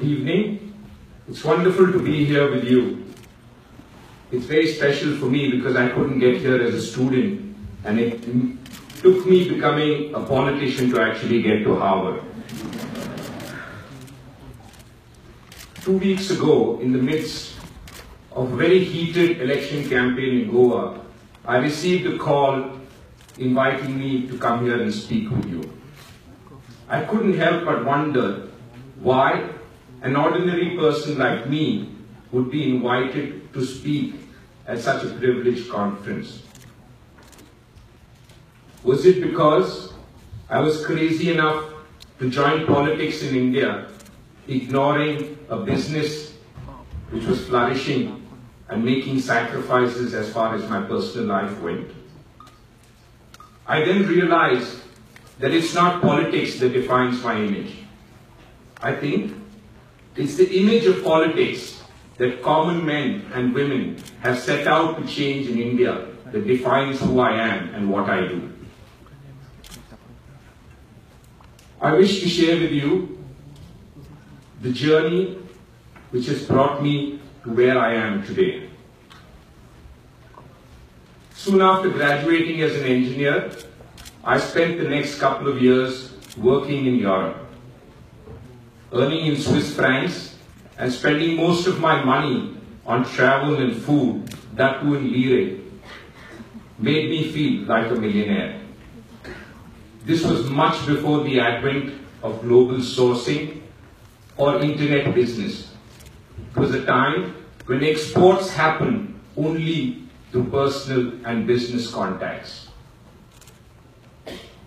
Good evening. It's wonderful to be here with you. It's very special for me because I couldn't get here as a student, and it took me becoming a politician to actually get to Harvard. 2 weeks ago, in the midst of a very heated election campaign in Goa, I received a call inviting me to come here and speak with you. I couldn't help but wonder why an ordinary person like me would be invited to speak at such a privileged conference. Was it because I was crazy enough to join politics in India, ignoring a business which was flourishing and making sacrifices as far as my personal life went? I then realized that it's not politics that defines my image. I think it's the image of politics that common men and women have set out to change in India that defines who I am and what I do. I wish to share with you the journey which has brought me to where I am today. Soon after graduating as an engineer, I spent the next couple of years working in Europe, earning in Swiss francs and spending most of my money on travel and food, that too in lire, made me feel like a millionaire. This was much before the advent of global sourcing or internet business. It was a time when exports happened only through personal and business contacts.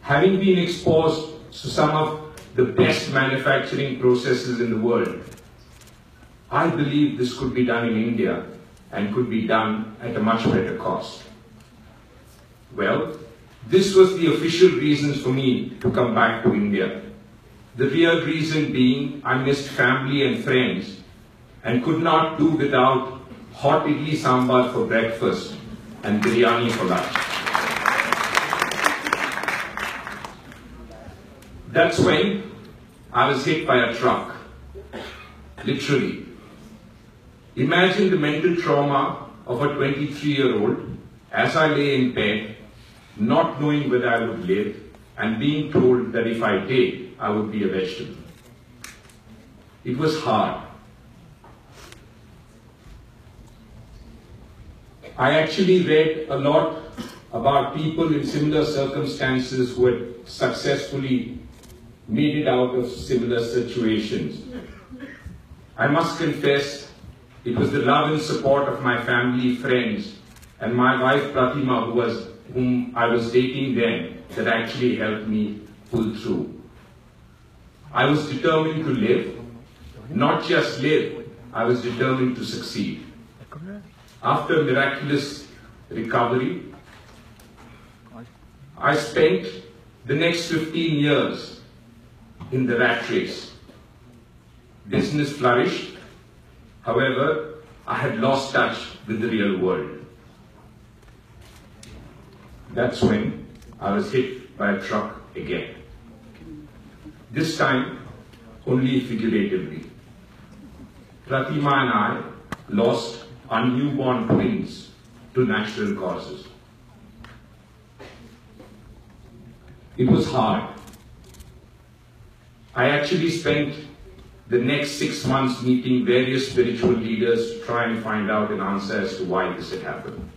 Having been exposed to some of the best manufacturing processes in the world, I believe this could be done in India and could be done at a much better cost. Well, this was the official reasons for me to come back to India. The real reason being I missed family and friends and could not do without hot idli sambar for breakfast and biryani for lunch. That's when I was hit by a truck, literally. Imagine the mental trauma of a 23-year-old as I lay in bed, not knowing whether I would live and being told that if I did, I would be a vegetable. It was hard. I actually read a lot about people in similar circumstances who had successfully made it out of similar situations. I must confess, it was the love and support of my family, friends, and my wife Pratima, whom I was dating then, that actually helped me pull through. I was determined to live, not just live, I was determined to succeed. After a miraculous recovery, I spent the next 15 years in the rat race. Business flourished. However, I had lost touch with the real world. That's when I was hit by a truck again. This time, only figuratively. Pratima and I lost our newborn twins to natural causes. It was hard. I actually spent the next 6 months meeting various spiritual leaders to try and find out an answer as to why this had happened.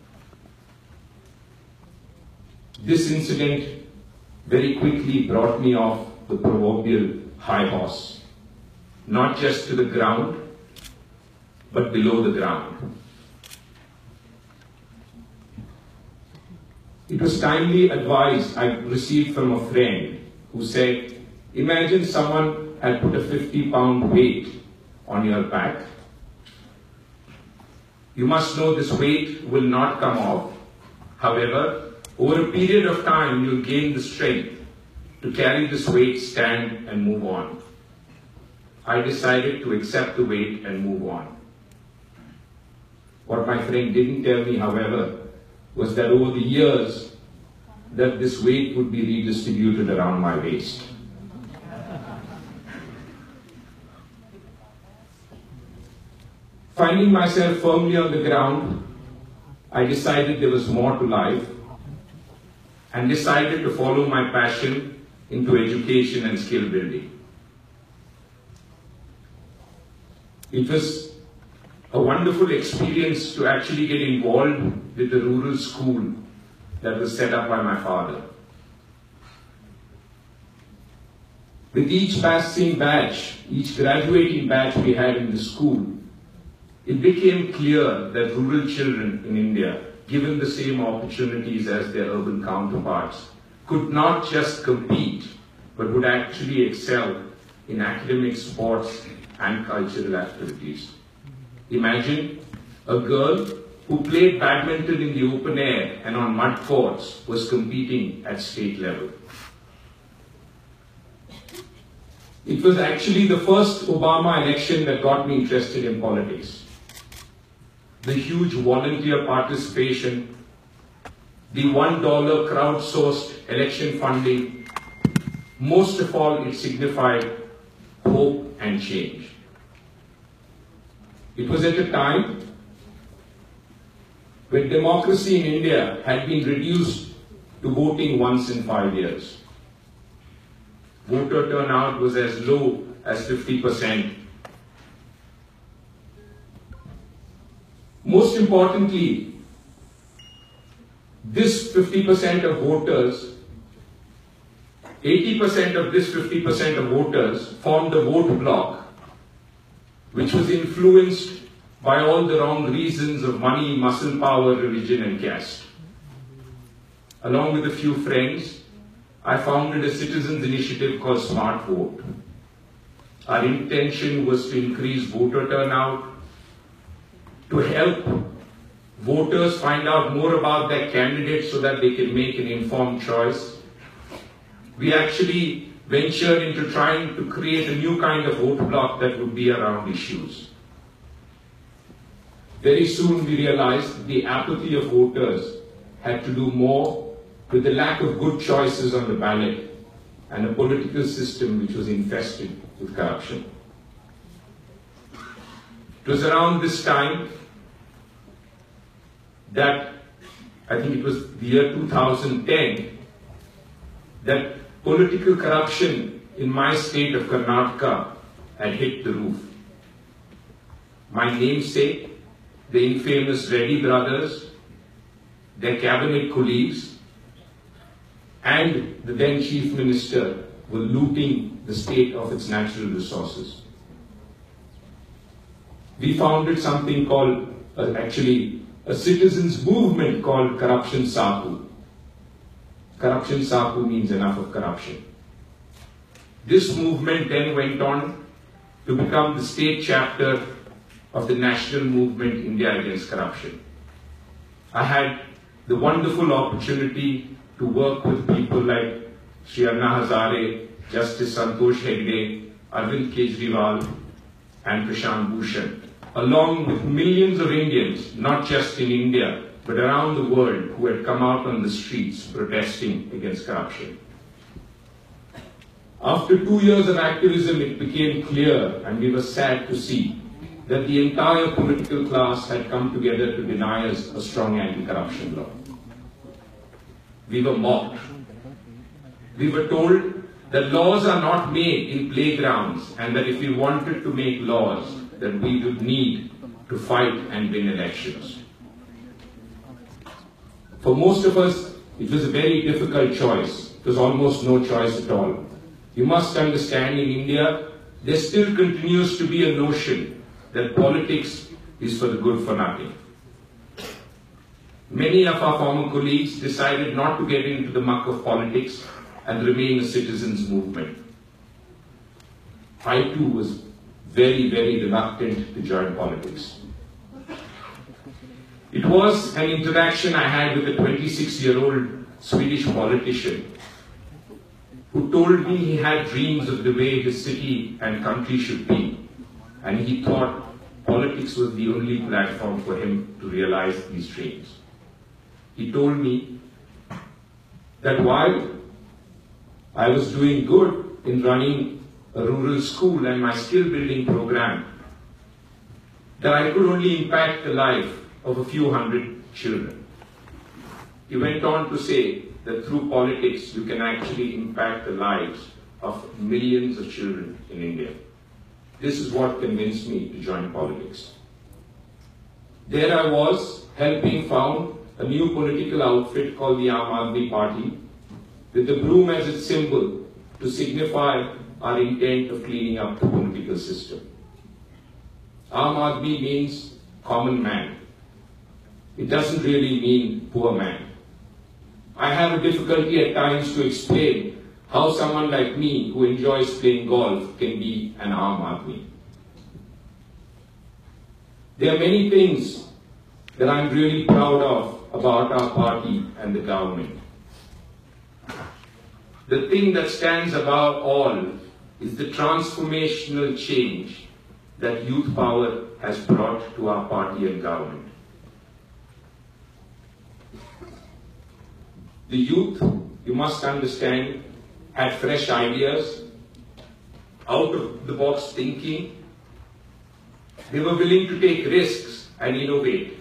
This incident very quickly brought me off the proverbial high horse, not just to the ground, but below the ground. It was timely advice I received from a friend who said, imagine someone had put a 50-pound weight on your back. You must know this weight will not come off. However, over a period of time, you'll gain the strength to carry this weight, stand, and move on. I decided to accept the weight and move on. What my friend didn't tell me, however, was that over the years, that this weight would be redistributed around my waist. Finding myself firmly on the ground, I decided there was more to life and decided to follow my passion into education and skill building. It was a wonderful experience to actually get involved with the rural school that was set up by my father. With each passing batch, each graduating batch we had in the school, it became clear that rural children in India, given the same opportunities as their urban counterparts, could not just compete, but would actually excel in academic, sports, and cultural activities. Imagine a girl who played badminton in the open air and on mud courts was competing at state level. It was actually the first Obama election that got me interested in politics. The huge volunteer participation, the $1 crowdsourced election funding, most of all, it signified hope and change. It was at a time when democracy in India had been reduced to voting once in 5 years. Voter turnout was as low as 50%. Most importantly, this 50% of voters, 80% of this 50% of voters formed a vote bloc, which was influenced by all the wrong reasons of money, muscle power, religion, and caste. Along with a few friends, I founded a citizens' initiative called Smart Vote. Our intention was to increase voter turnout, to help voters find out more about their candidates so that they can make an informed choice. We actually ventured into trying to create a new kind of vote bloc that would be around issues. Very soon we realized the apathy of voters had to do more with the lack of good choices on the ballot and a political system which was infested with corruption. It was around this time that, I think it was the year 2010, that political corruption in my state of Karnataka had hit the roof. My namesake, the infamous Reddy brothers, their cabinet colleagues, and the then chief minister were looting the state of its natural resources. We founded something called, actually, a citizens' movement called Corruption Sahu. Corruption Sahu means enough of corruption. This movement then went on to become the state chapter of the national movement India Against Corruption. I had the wonderful opportunity to work with people like Shri Anna Hazare, Justice Santosh Hegde, Arvind Kejriwal, and Prashant Bhushan, along with millions of Indians, not just in India, but around the world, who had come out on the streets protesting against corruption. After 2 years of activism, it became clear, and we were sad to see, that the entire political class had come together to deny us a strong anti-corruption law. We were mocked. We were told that laws are not made in playgrounds, and that if we wanted to make laws, that we would need to fight and win elections. For most of us, it was a very difficult choice. There was almost no choice at all. You must understand, in India, there still continues to be a notion that politics is for the good for nothing. Many of our former colleagues decided not to get into the muck of politics and remain a citizens' movement. I too was very, very reluctant to join politics. It was an interaction I had with a 26-year-old Swedish politician who told me he had dreams of the way his city and country should be, and he thought politics was the only platform for him to realize these dreams. He told me that while I was doing good in running a rural school and my skill building program, that I could only impact the life of a few hundred children. He went on to say that through politics you can actually impact the lives of millions of children in India. This is what convinced me to join politics. There I was, helping found a new political outfit called the Aam Aadmi Party, with the broom as its symbol to signify our intent of cleaning up the political system. Aam Aadmi means common man. It doesn't really mean poor man. I have a difficulty at times to explain how someone like me who enjoys playing golf can be an Aam Aadmi. There are many things that I'm really proud of about our party and the government. The thing that stands above all is the transformational change that youth power has brought to our party and government. The youth, you must understand, had fresh ideas, out-of-the-box thinking. They were willing to take risks and innovate.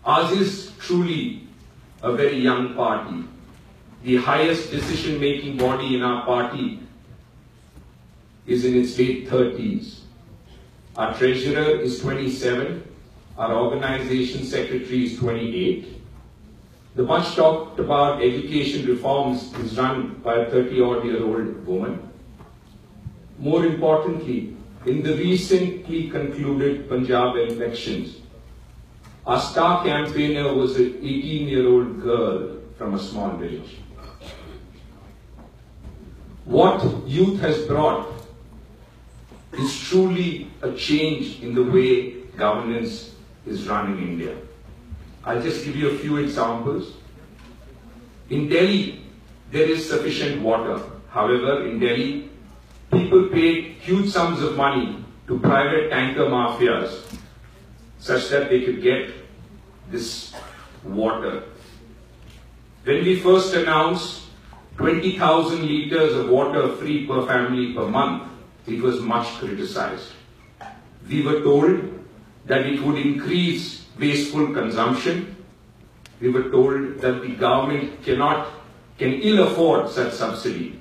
Ours is truly a very young party. The highest decision-making body in our party is in its late 30s. Our treasurer is 27. Our organization secretary is 28. The much talked about education reforms is run by a 30-odd-year-old woman. More importantly, in the recently concluded Punjab elections, our star campaigner was an 18-year-old girl from a small village. What youth has brought is truly a change in the way governance is run in India. I'll just give you a few examples. In Delhi, there is sufficient water. However, in Delhi, people paid huge sums of money to private tanker mafias such that they could get this water. When we first announced 20,000 liters of water free per family per month, it was much criticized. We were told that it would increase wasteful consumption. We were told that the government can ill afford such subsidy.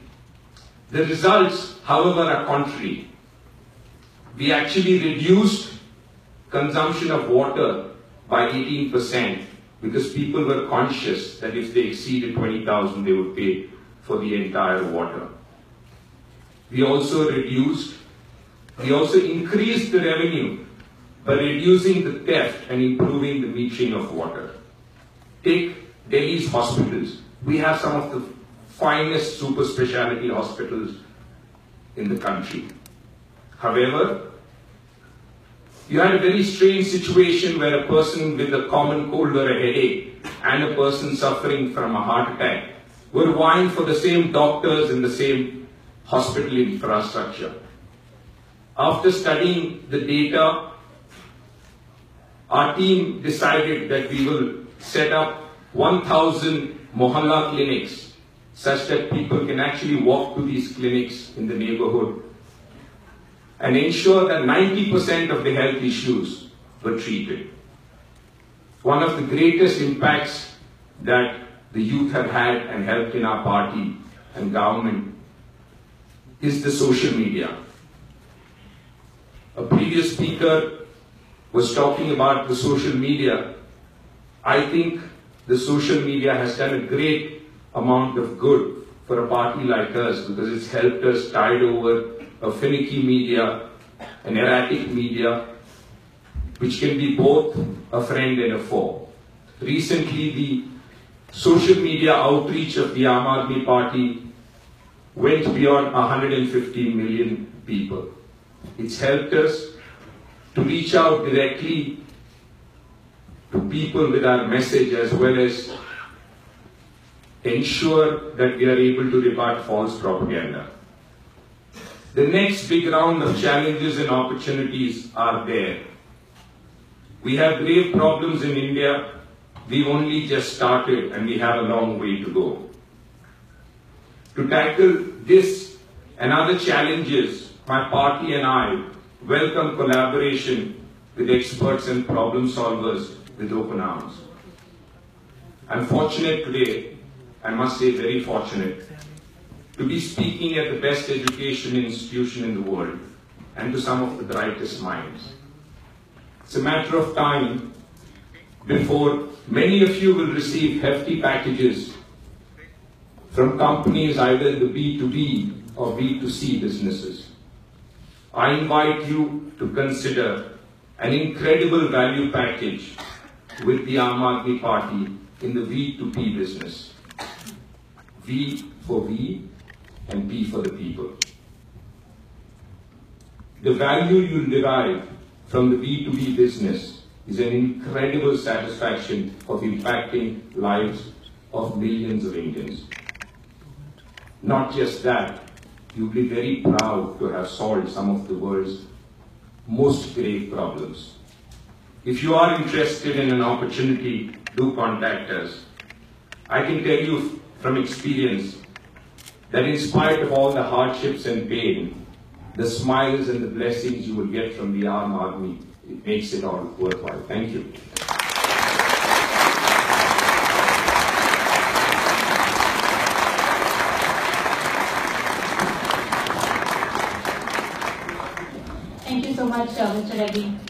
The results, however, are contrary. We actually reduced consumption of water by 18% because people were conscious that if they exceeded 20,000, they would pay for the entire water. We also increased the revenue by reducing the theft and improving the metering of water. Take Delhi's hospitals. We have some of the finest super specialty hospitals in the country. However, you had a very strange situation where a person with a common cold or a headache and a person suffering from a heart attack were vying for the same doctors in the same hospital infrastructure. After studying the data, our team decided that we will set up 1,000 mohalla clinics such that people can actually walk to these clinics in the neighborhood and ensure that 90% of the health issues were treated. One of the greatest impacts that the youth have had and helped in our party and government is the social media. A previous speaker was talking about the social media. I think the social media has done a great amount of good for a party like us because it's helped us tide over a finicky media, an erratic media, which can be both a friend and a foe. Recently, the social media outreach of the Aam Aadmi Party went beyond 150 million people. It's helped us to reach out directly to people with our message as well as ensure that we are able to rebut false propaganda. The next big round of challenges and opportunities are there. We have grave problems in India. We've only just started and we have a long way to go. To tackle this and other challenges, my party and I welcome collaboration with experts and problem solvers with open arms. I'm fortunate today, I must say very fortunate, to be speaking at the best education institution in the world and to some of the brightest minds. It's a matter of time before many of you will receive hefty packages from companies either in the B2B or B2C businesses. I invite you to consider an incredible value package with the Aam Aadmi Party in the V2P business. V for we and P for the people. The value you'll derive from the B2B business is an incredible satisfaction of impacting lives of millions of Indians. Not just that, you'll be very proud to have solved some of the world's most grave problems. If you are interested in an opportunity, do contact us. I can tell you from experience that in spite of all the hardships and pain, the smiles and the blessings you will get from the Aam Aadmi, it makes it all worthwhile. Thank you. Thank you so much, Mr. Reddy.